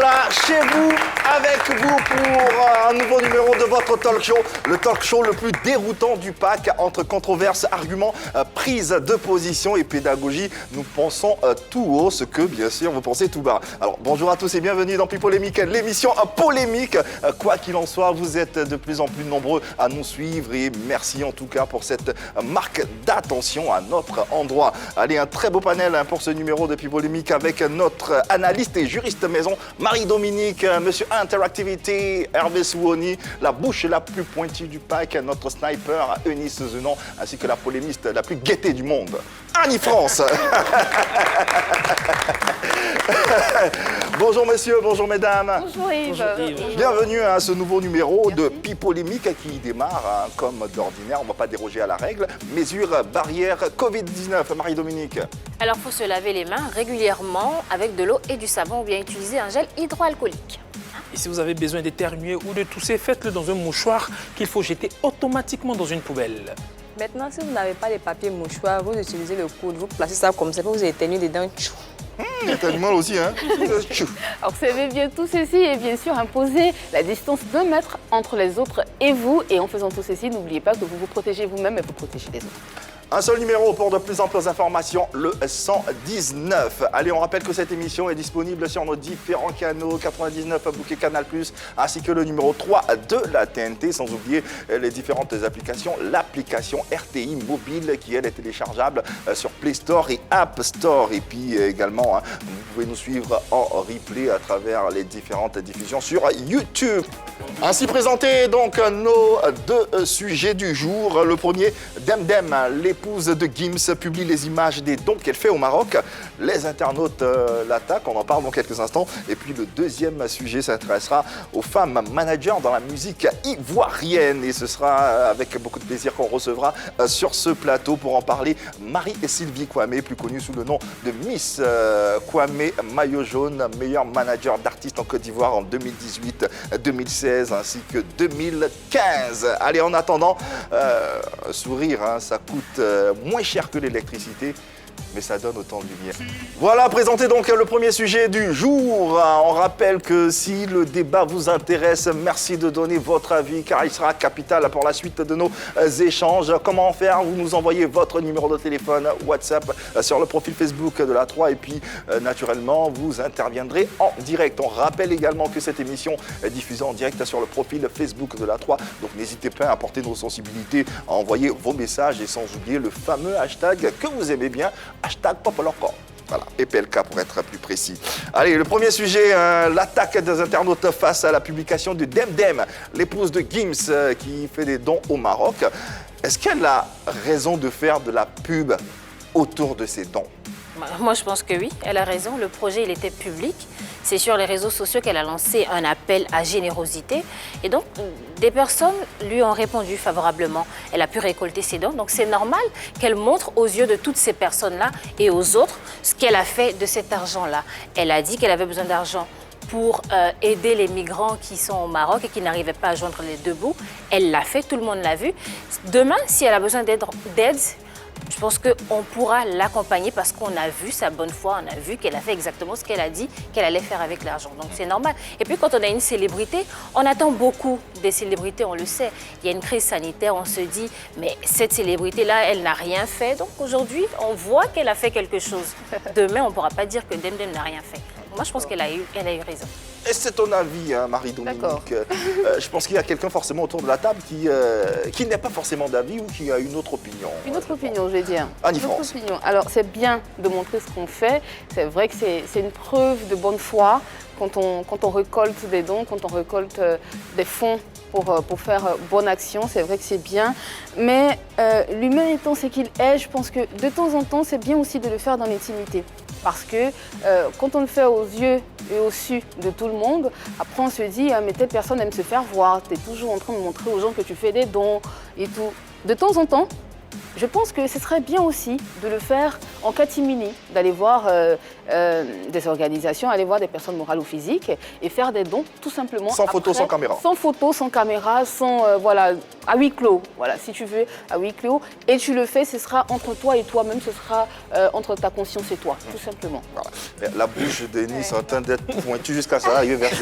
voilà, chez vous, avec vous pour un nouveau numéro de votre talk show. Le talk show le plus déroutant du pack entre controverses, arguments, prise de position et pédagogie. Nous pensons tout haut ce que, bien sûr, vous pensez tout bas. Alors, bonjour à tous et bienvenue dans Pipolémique, l'émission polémique. Quoi qu'il en soit, vous êtes de plus en plus nombreux à nous suivre et merci en tout cas pour cette marque d'attention à notre endroit. Allez, un très beau panel pour ce numéro de Pipolémique avec notre analyste et juriste maison, Marie-Dominique, Monsieur Interactivity, Hervé Souoni, la bouche la plus pointue du pack, notre sniper, Eunice Zenon, ainsi que la polémiste la plus gaieté du monde, Annie France. Bonjour messieurs, bonjour mesdames. Bonjour Yves. Bonjour. Bienvenue à ce nouveau numéro de Pipolémique qui démarre comme d'ordinaire, on ne va pas déroger à la règle. Mesures barrières Covid-19, Marie-Dominique. Alors il faut se laver les mains régulièrement avec de l'eau et du savon ou bien utiliser un gel hydroalcoolique. Et si vous avez besoin d'éternuer ou de tousser, faites-le dans un mouchoir qu'il faut jeter automatiquement dans une poubelle. Maintenant, si vous n'avez pas les papiers mouchoirs, vous utilisez le coude, vous placez ça comme ça, vous éternuez dedans. T'as du mal aussi, hein. Observez bien tout ceci et bien sûr imposez la distance d'1 mètre entre les autres et vous. Et en faisant tout ceci, n'oubliez pas que vous vous protégez vous-même et vous protégez les autres. Un seul numéro pour de plus amples informations, le 119. Allez, on rappelle que cette émission est disponible sur nos différents canaux, 99 Bouquet Canal+, ainsi que le numéro 3 de la TNT, sans oublier les différentes applications. L'application RTI Mobile qui, elle, est téléchargeable sur Play Store et App Store. Et puis également, vous pouvez nous suivre en replay à travers les différentes diffusions sur YouTube. Ainsi présentés donc nos deux sujets du jour. Le premier, Demdem, l'épouse de Gims, publie les images des dons qu'elle fait au Maroc. Les internautes l'attaquent, on en parle dans quelques instants. Et puis le deuxième sujet s'intéressera aux femmes managers dans la musique ivoirienne. Et ce sera avec beaucoup de plaisir qu'on recevra sur ce plateau pour en parler Marie et Sylvie Kwame, plus connue sous le nom de Miss Kwame Maillot Jaune, meilleure manager d'artistes en Côte d'Ivoire en 2018-2016 ainsi que 2015. Allez, en attendant, sourire, ça coûte moins cher que l'électricité, mais ça donne autant de lumière. Voilà, présenté donc le premier sujet du jour. On rappelle que si le débat vous intéresse, merci de donner votre avis car il sera capital pour la suite de nos échanges. Comment faire? Vous nous envoyez votre numéro de téléphone, WhatsApp sur le profil Facebook de la 3 et puis naturellement vous interviendrez en direct. On rappelle également que cette émission est diffusée en direct sur le profil Facebook de la 3. Donc n'hésitez pas à apporter nos sensibilités, à envoyer vos messages et sans oublier le fameux hashtag que vous aimez bien, hashtag Popolocor. Voilà, EPLK pour être plus précis. Allez, le premier sujet, l'attaque des internautes face à la publication de Demdem, l'épouse de Gims qui fait des dons au Maroc. Est-ce qu'elle a raison de faire de la pub autour de ses dons? Moi, je pense que oui, elle a raison. Le projet, il était public. C'est sur les réseaux sociaux qu'elle a lancé un appel à générosité. Et donc, des personnes lui ont répondu favorablement. Elle a pu récolter ses dons. Donc, c'est normal qu'elle montre aux yeux de toutes ces personnes-là et aux autres ce qu'elle a fait de cet argent-là. Elle a dit qu'elle avait besoin d'argent pour aider les migrants qui sont au Maroc et qui n'arrivaient pas à joindre les deux bouts. Elle l'a fait, tout le monde l'a vu. Demain, si elle a besoin d'aide, je pense qu'on pourra l'accompagner parce qu'on a vu sa bonne foi, on a vu qu'elle a fait exactement ce qu'elle a dit qu'elle allait faire avec l'argent. Donc c'est normal. Et puis quand on a une célébrité, on attend beaucoup des célébrités, on le sait. Il y a une crise sanitaire, on se dit, mais cette célébrité-là, elle n'a rien fait. Donc aujourd'hui, on voit qu'elle a fait quelque chose. Demain, on ne pourra pas dire que Demdem n'a rien fait. Moi, je pense qu'elle a eu raison. Et c'est ton avis, Marie-Dominique. Je pense qu'il y a quelqu'un forcément autour de la table qui n'a pas forcément d'avis ou qui a une autre opinion. Une autre opinion, je vais dire. Annie France. Alors, c'est bien de montrer ce qu'on fait. C'est vrai que c'est une preuve de bonne foi quand on récolte des dons, quand on récolte des fonds pour faire bonne action. C'est vrai que c'est bien. Mais l'humain étant ce qu'il est, je pense que de temps en temps, c'est bien aussi de le faire dans l'intimité. Parce que quand on le fait aux yeux et au su de tout le monde, après on se dit ah, mais telle personne aime se faire voir, tu es toujours en train de montrer aux gens que tu fais des dons et tout. De temps en temps, je pense que ce serait bien aussi de le faire en catimini, d'aller voir des organisations, aller voir des personnes morales ou physiques et faire des dons tout simplement. Sans photo, sans caméra. Sans photo, sans caméra, sans, voilà, à huis clos. Voilà, si tu veux, à huis clos. Et tu le fais, ce sera entre toi et toi-même, ce sera entre ta conscience et toi, tout simplement. Voilà. La bouche de Denis est en train d'être pointue jusqu'à ça, arriver vers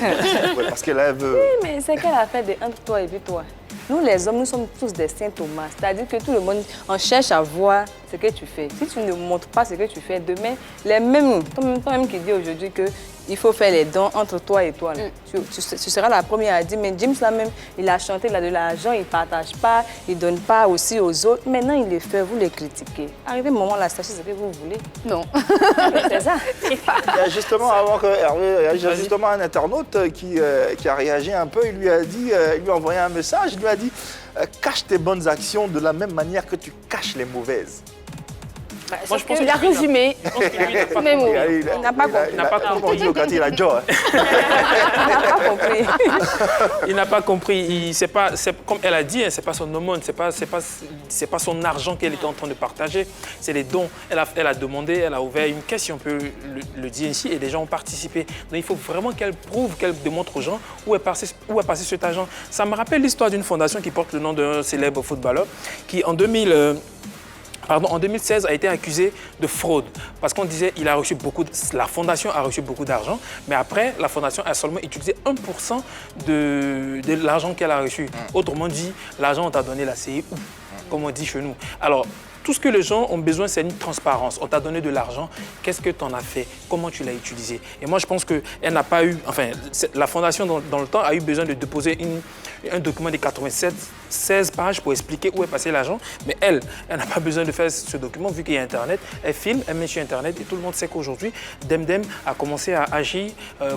ouais, parce qu'elle veut... Oui, mais c'est qu'elle a fait entre toi et puis toi. Nous, les hommes, nous sommes tous des saint Thomas. C'est-à-dire que tout le monde, on cherche à voir ce que tu fais. Si tu ne montres pas ce que tu fais, demain, les mêmes, toi-même qui dis aujourd'hui qu'il faut faire les dons entre toi et toi. Tu seras la première à dire, mais James, là même, il a chanté, il a de l'argent, il ne partage pas, il ne donne pas aussi aux autres. Maintenant, il le fait, vous les critiquez. Arrivé le moment là, sachez ce que vous voulez. Non. C'est ça. Il y a justement, avant que Hervé, il y a justement un internaute qui a réagi un peu, il lui a dit, il lui a envoyé un message, il lui a dit cache tes bonnes actions de la même manière que tu caches les mauvaises. Moi, je pense Il a résumé. Mais bon, Il n'a pas compris. Il n'a pas compris quand il a dit. Il n'a pas compris. Il n'a pas compris. Comme elle a dit, hein, c'est pas son aumône, c'est pas son argent qu'elle était en train de partager. C'est les dons. Elle a demandé, elle a ouvert une caisse, si on peut le dire ainsi, et les gens ont participé. Donc il faut vraiment qu'elle prouve, qu'elle démontre aux gens où est passé cet argent. Ça me rappelle l'histoire d'une fondation qui porte le nom d'un célèbre footballeur qui en 2016 a été accusé de fraude parce qu'on disait la fondation a reçu beaucoup d'argent, mais après, la fondation a seulement utilisé 1% de l'argent qu'elle a reçu. Autrement dit, l'argent on t'a donné la CIU, comme on dit chez nous. Alors, tout ce que les gens ont besoin, c'est une transparence. On t'a donné de l'argent, qu'est-ce que tu en as fait? Comment tu l'as utilisé? Et moi, je pense qu'elle n'a pas eu... Enfin, la fondation, dans le temps, a eu besoin de déposer un document de 16 pages pour expliquer où est passé l'argent. Mais elle n'a pas besoin de faire ce document, vu qu'il y a Internet. Elle filme, elle met sur Internet et tout le monde sait qu'aujourd'hui, Demdem a commencé à agir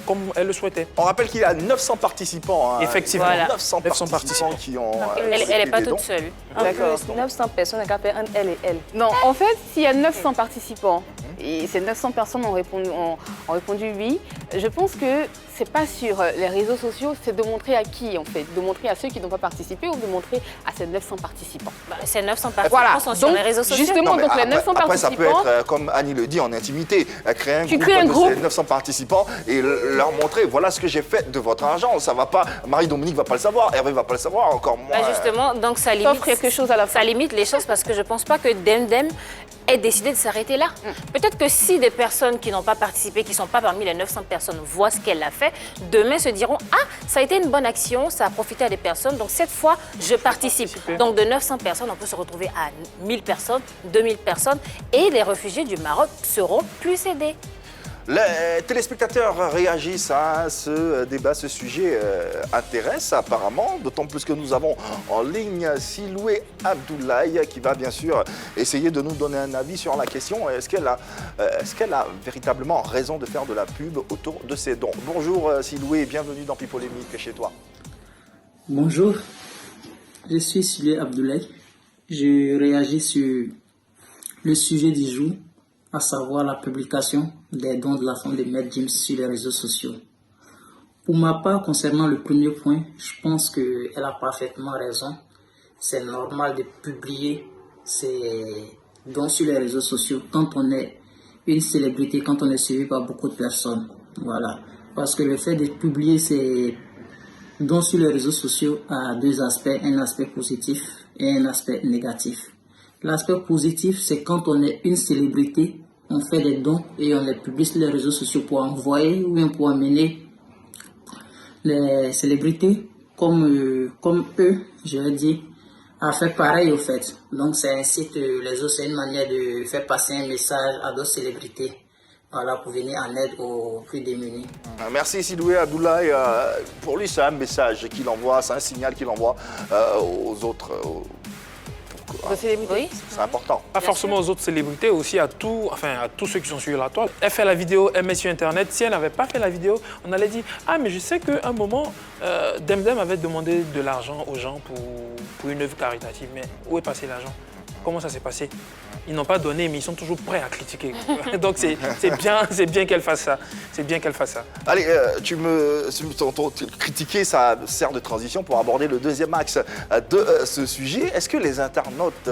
comme elle le souhaitait. On rappelle qu'il y a 900 participants. Hein. Effectivement. Voilà. 900 participants qui ont... Elle n'est pas toute seule. D'accord. 900 personnes, elle a fait un elle et elle. non, en fait, s'il y a 900 participants et ces 900 personnes ont répondu oui, je pense que c'est pas sur les réseaux sociaux, c'est de montrer à qui en fait, de montrer à ceux qui n'ont pas participé ou de montrer à ces 900 participants. Ces 900 participants sont sur les réseaux sociaux. Justement, donc les 900 après, ça participants... peut être, comme Annie le dit, en intimité. Créer un crées groupe de ces 900 participants et leur montrer, voilà ce que j'ai fait de votre argent. Ça va pas, Marie-Dominique ne va pas le savoir, Hervé ne va pas le savoir, encore moins. Justement, donc ça limite, quelque chose à la fin. Ça limite les choses parce que je ne pense pas que Demdem ait décidé de s'arrêter là. Peut-être que si des personnes qui n'ont pas participé, qui ne sont pas parmi les 900 personnes, voient ce qu'elle a fait, demain se diront « Ah, ça a été une bonne action, ça a profité à des personnes, donc cette fois, je participe. » Donc de 900 personnes, on peut se retrouver à 1000 personnes, 2000 personnes, et les réfugiés du Maroc seront plus aidés. Les téléspectateurs réagissent à ce débat, ce sujet intéresse apparemment, d'autant plus que nous avons en ligne Siloué Abdoulaye qui va bien sûr essayer de nous donner un avis sur la question. Est-ce qu'elle a véritablement raison de faire de la pub autour de ses dons? Bonjour Siloué et bienvenue dans Pipolémique chez toi. Bonjour, je suis Siloué Abdoulaye. Je réagis sur le sujet du jour, à savoir la publication des dons de la femme de Maître James sur les réseaux sociaux. Pour ma part, concernant le premier point, je pense qu'elle a parfaitement raison. C'est normal de publier ces dons sur les réseaux sociaux quand on est une célébrité, quand on est suivi par beaucoup de personnes. Voilà. Parce que le fait de publier ces dons sur les réseaux sociaux a deux aspects, un aspect positif et un aspect négatif. L'aspect positif, c'est quand on est une célébrité, on fait des dons et on les publie sur les réseaux sociaux pour envoyer ou bien pour amener les célébrités comme eux, je veux dire, à faire pareil au fait. Donc ça incite les autres, c'est une manière de faire passer un message à d'autres célébrités. Voilà, pour venir en aide aux plus démunis. Merci Siloué Abdoulaye. Pour lui, c'est un message qu'il envoie, c'est un signal qu'il envoie aux autres. Oui. C'est important. Pas forcément aux autres célébrités, aussi à tous ceux qui sont sur la toile. Elle fait la vidéo, elle met sur Internet. Si elle n'avait pas fait la vidéo, on allait dire « Ah, mais je sais qu'à un moment, Demdem avait demandé de l'argent aux gens pour une œuvre caritative. Mais où est passé l'argent ?» comment ça s'est passé. Ils n'ont pas donné, mais ils sont toujours prêts à critiquer. Donc c'est bien qu'elle fasse ça. C'est bien qu'elle fasse ça. Allez, critiquer, ça sert de transition pour aborder le deuxième axe de ce sujet. Est-ce que les internautes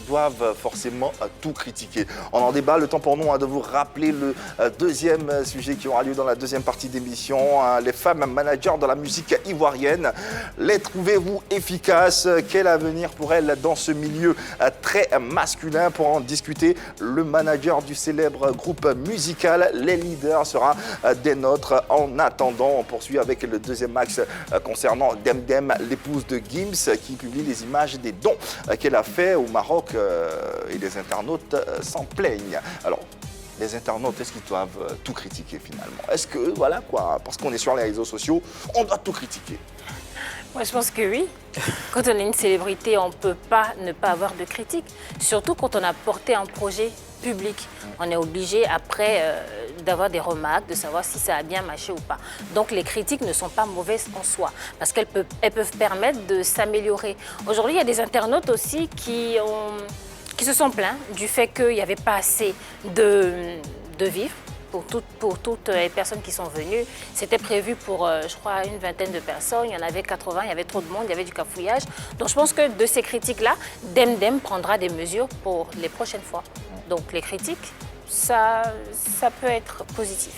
doivent forcément tout critiquer? On en débat, le temps pour nous de vous rappeler le deuxième sujet qui aura lieu dans la deuxième partie d'émission. Les femmes managers de la musique ivoirienne. Les trouvez-vous efficaces? Quel avenir pour elles dans ce milieu très masculin? Pour en discuter, le manager du célèbre groupe musical Les Leaders sera des nôtres. En attendant, on poursuit avec le deuxième axe concernant Demdem, l'épouse de Gims, qui publie les images des dons qu'elle a fait au Maroc et les internautes s'en plaignent. Alors, les internautes, est-ce qu'ils doivent tout critiquer finalement? Est-ce que, voilà quoi, parce qu'on est sur les réseaux sociaux, on doit tout critiquer? Moi, je pense que oui. Quand on est une célébrité, on ne peut pas ne pas avoir de critiques. Surtout quand on a porté un projet public. On est obligé, après, d'avoir des remarques, de savoir si ça a bien marché ou pas. Donc, les critiques ne sont pas mauvaises en soi, parce qu'elles peuvent permettre de s'améliorer. Aujourd'hui, il y a des internautes aussi qui se sont plaints du fait qu'il n'y avait pas assez de vivres. Pour toutes les personnes qui sont venues. C'était prévu pour, je crois, une vingtaine de personnes. Il y en avait 80, il y avait trop de monde, il y avait du cafouillage. Donc je pense que de ces critiques-là, Demdem prendra des mesures pour les prochaines fois. Donc les critiques, ça peut être positif.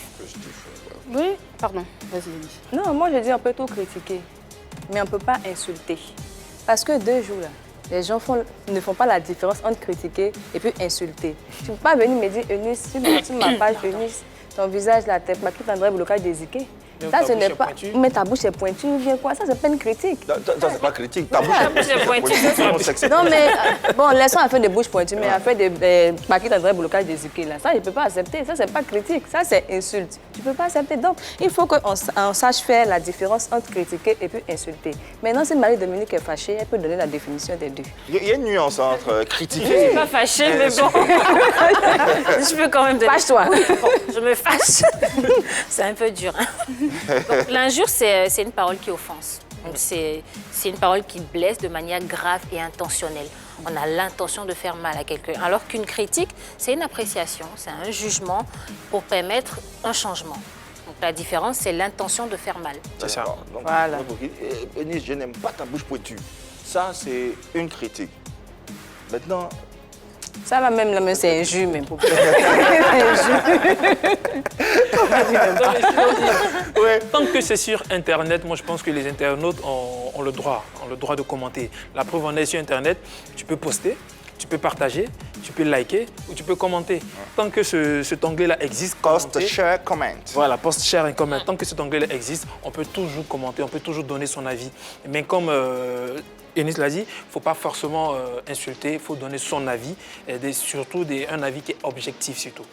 Oui, pardon, vas-y, Denis. Non, moi je dis on peut tout critiquer, mais on ne peut pas insulter. Parce que 2 jours là, les gens ne font pas la différence entre critiquer et puis insulter. Tu ne peux pas venir me dire, Eunice, sur ma page, Eunice, ton visage, la tête, ma quitte André Boulokage désiqué. Ça, ce n'est pas. Mais ta bouche est pointue, bien quoi? Ça, c'est pas une critique. Ça, c'est pas critique. Ta bouche est pointue. Non, mais bon, laissons à faire des bouches pointues, mais à faire des paquets d'André Boulokage désiqué, là. Ça, je ne peux pas accepter. Ça, c'est pas critique. Ça, c'est insulte. Tu ne peux pas accepter. Donc, il faut qu'on sache faire la différence entre critiquer et puis insulter. Maintenant, si Marie-Dominique est fâchée, elle peut donner la définition des deux. Il y a une nuance entre critiquer Je ne suis pas fâchée, mais bon. Je peux quand même donner. Fâche-toi. Bon, je me fâche. C'est un peu dur. Hein. L'injure, c'est une parole qui offense. C'est une parole qui blesse de manière grave et intentionnelle. On a l'intention de faire mal à quelqu'un. Alors qu'une critique, c'est une appréciation, c'est un jugement pour permettre un changement. Donc la différence, c'est l'intention de faire mal. C'est ça. Donc, Voilà. Eunice, je n'aime pas ta bouche pointue. Ça, c'est une critique. Maintenant, Ça va même, là, c'est injure, même. Pour Ouais. Tant que c'est sur Internet, moi je pense que les internautes ont le droit de commenter. La preuve, on est sur Internet, tu peux poster, tu peux partager, tu peux liker ou tu peux commenter. Tant que cet onglet-là existe, post, commenter. share, comment. Voilà, post, share et comment. Tant que cet onglet-là existe, on peut toujours commenter, on peut toujours donner son avis. Mais comme Eunice l'a dit, il ne faut pas forcément insulter, il faut donner son avis, et surtout un avis qui est objectif surtout.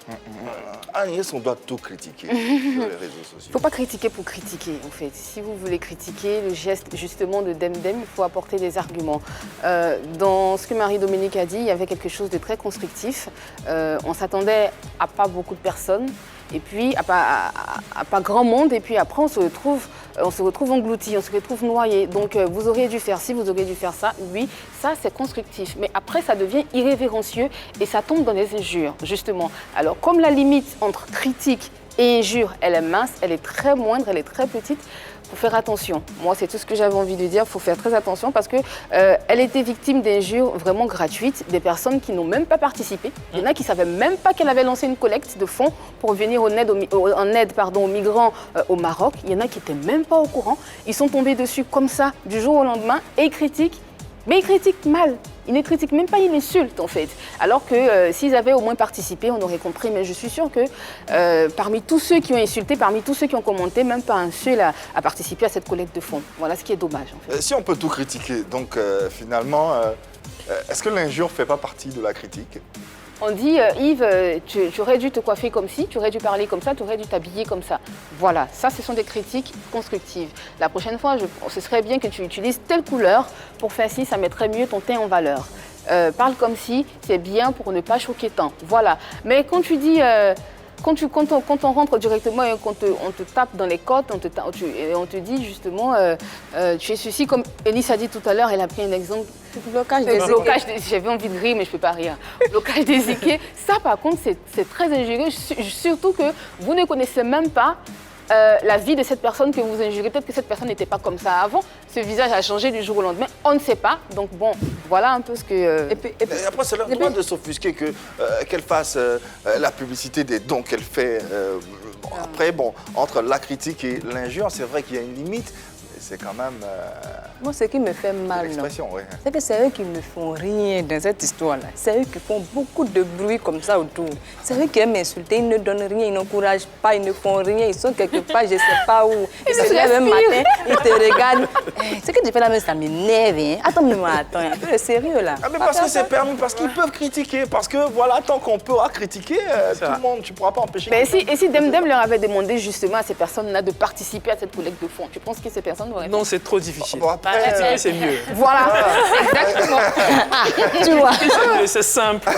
Agnès, on doit tout critiquer sur les réseaux sociaux. Il ne faut pas critiquer pour critiquer, en fait. Si vous voulez critiquer le geste, justement, de Demdem, il faut apporter des arguments. Dans ce que Marie-Dominique a dit, il y avait quelque chose de très constructif. On s'attendait à pas beaucoup de personnes, et puis à pas grand monde, et puis après on se retrouve englouti, on se retrouve noyé. Donc vous auriez dû faire ci, vous auriez dû faire ça. Oui, ça c'est constructif. Mais après ça devient irrévérencieux et ça tombe dans les injures, justement. Alors comme la limite entre critique et injure, elle est mince, elle est très moindre, elle est très petite, il faut faire attention. Moi, c'est tout ce que j'avais envie de dire. Il faut faire très attention parce qu'elle était victime d'injures vraiment gratuites, des personnes qui n'ont même pas participé. Il y en a qui ne savaient même pas qu'elle avait lancé une collecte de fonds pour venir en aide aux migrants au Maroc. Il y en a qui n'étaient même pas au courant. Ils sont tombés dessus comme ça, du jour au lendemain, et ils critiquent. Mais ils critiquent mal. Ils ne critiquent même pas, ils insultent en fait. Alors que s'ils avaient au moins participé, on aurait compris. Mais je suis sûre que parmi tous ceux qui ont insulté, parmi tous ceux qui ont commenté, même pas un seul a participé à cette collecte de fonds. Voilà ce qui est dommage en fait. Si on peut tout critiquer, donc finalement, est-ce que l'injure ne fait pas partie de la critique? On dit, Yves, tu aurais dû te coiffer comme ci, tu aurais dû parler comme ça, tu aurais dû t'habiller comme ça. Voilà, ça, ce sont des critiques constructives. La prochaine fois, ce serait bien que tu utilises telle couleur pour faire ci, ça mettrait mieux ton teint en valeur. Parle comme ci, c'est bien pour ne pas choquer tant. Voilà. Mais quand tu dis quand on rentre directement et qu'on on te tape dans les côtes, on te dit justement, tu es ceci, comme Elise a dit tout à l'heure, elle a pris un exemple. Blocage J'avais envie de rire, mais je ne peux pas rire. Blocage des équipes. Ça, par contre, c'est très injurieux, surtout que vous ne connaissez même pas la vie de cette personne que vous injurez. Peut-être que cette personne n'était pas comme ça avant. Ce visage a changé du jour au lendemain. On ne sait pas. Donc bon, voilà un peu ce que... Et après, c'est leur droit de s'offusquer qu'elle fasse la publicité des dons qu'elle fait. Après, bon, entre la critique et l'injure, c'est vrai qu'il y a une limite. C'est quand même... Moi, ce qui me fait mal, oui. C'est que c'est eux qui ne font rien dans cette histoire-là. C'est eux qui font beaucoup de bruit comme ça autour. C'est eux qui aiment m'insulter, ils ne donnent rien, ils n'encouragent pas, ils ne font rien. Ils sont quelque part, je ne sais pas où. Ils se lèvent un matin, ils te regardent. Ce que tu fais là, ça m'énerve. Hein. Attends, un peu de sérieux là. Ah, mais parce que c'est permis, parce qu'ils peuvent critiquer. Parce que voilà, tant qu'on pourra critiquer, tout le monde, tu ne pourras pas empêcher. Mais si Demdem leur avait demandé justement à ces personnes-là de participer à cette collecte de fonds, tu penses que ces personnes n'auraient pas? Non, c'est trop difficile. Bon, après, c'est mieux. Voilà, exactement. Tu vois. C'est simple.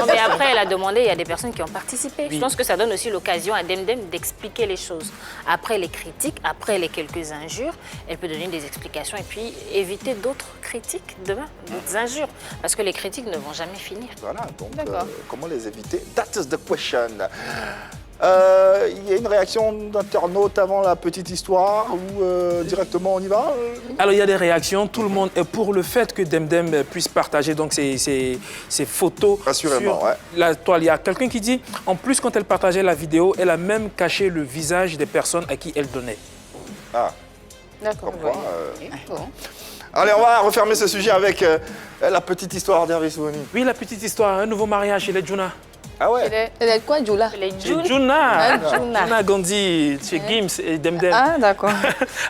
Mais après, elle a demandé, il y a des personnes qui ont participé. Oui. Je pense que ça donne aussi l'occasion à Demdem d'expliquer les choses. Après les critiques, après les quelques injures, elle peut donner des explications et puis éviter d'autres critiques demain, d'autres injures. Parce que les critiques ne vont jamais finir. Voilà, donc comment les éviter? That is the question. Il y a une réaction d'internaute avant la petite histoire ou directement on y va? Alors il y a des réactions, tout le monde est pour le fait que Demdem puisse partager donc ses photos. Assurément, sur la toile. Il y a quelqu'un qui dit, en plus quand elle partageait la vidéo, elle a même caché le visage des personnes à qui elle donnait. Ah, D'accord. Bon. Allez, on va refermer ce sujet avec la petite histoire d'Hervé Souni. Oui, la petite histoire, un nouveau mariage chez les Juna. Ah ouais? Elle est quoi, Jula? Juna Gandhi, chez Gims et Demdem. Ah, d'accord.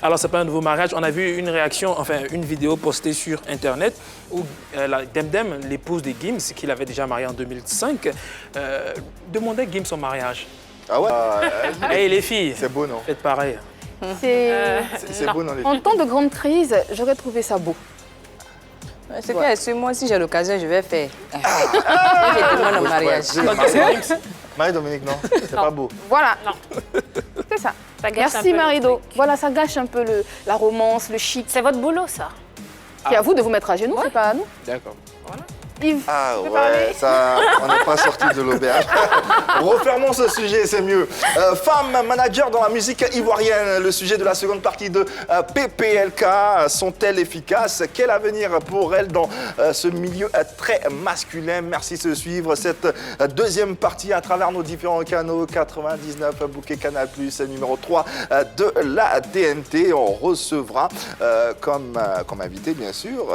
Alors, c'est pas un nouveau mariage. On a vu une réaction, enfin, une vidéo postée sur Internet où Demdem, l'épouse de Gims, qu'il avait déjà marié en 2005, demandait Gims son mariage. Ah ouais? Et les filles, c'est beau, non? faites pareil. C'est beau, non, les filles? En temps de grande crise, j'aurais trouvé ça beau. C'est que sur moi, si j'ai l'occasion, je vais faire. Je demande un mariage. Marie-Dominique, non? C'est pas beau. Voilà. Non. C'est ça. Ça gâche un Merci peu le Marido. truc. Voilà, ça gâche un peu la romance, le chic. C'est votre boulot, ça. C'est à vous de vous mettre à genoux, c'est pas à nous. D'accord. Yves, Ah tu peux ouais, parler ça, on n'est pas sorti de l'auberge. Refermons ce sujet, c'est mieux. Femmes manager dans la musique ivoirienne, le sujet de la seconde partie de PPLK. Sont-elles efficaces? Quel avenir pour elles dans ce milieu très masculin? Merci de suivre cette deuxième partie à travers nos différents canaux. 99, bouquet Canal+, numéro 3 de la TNT. On recevra comme invité, bien sûr,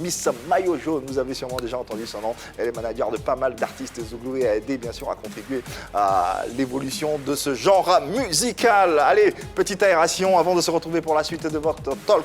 Miss Maillot Jaune. Vous avez sûrement déjà entendu son nom. Elle est manager de pas mal d'artistes zouglous et a aidé bien sûr à contribuer à l'évolution de ce genre musical. Allez, petite aération avant de se retrouver pour la suite de votre talk.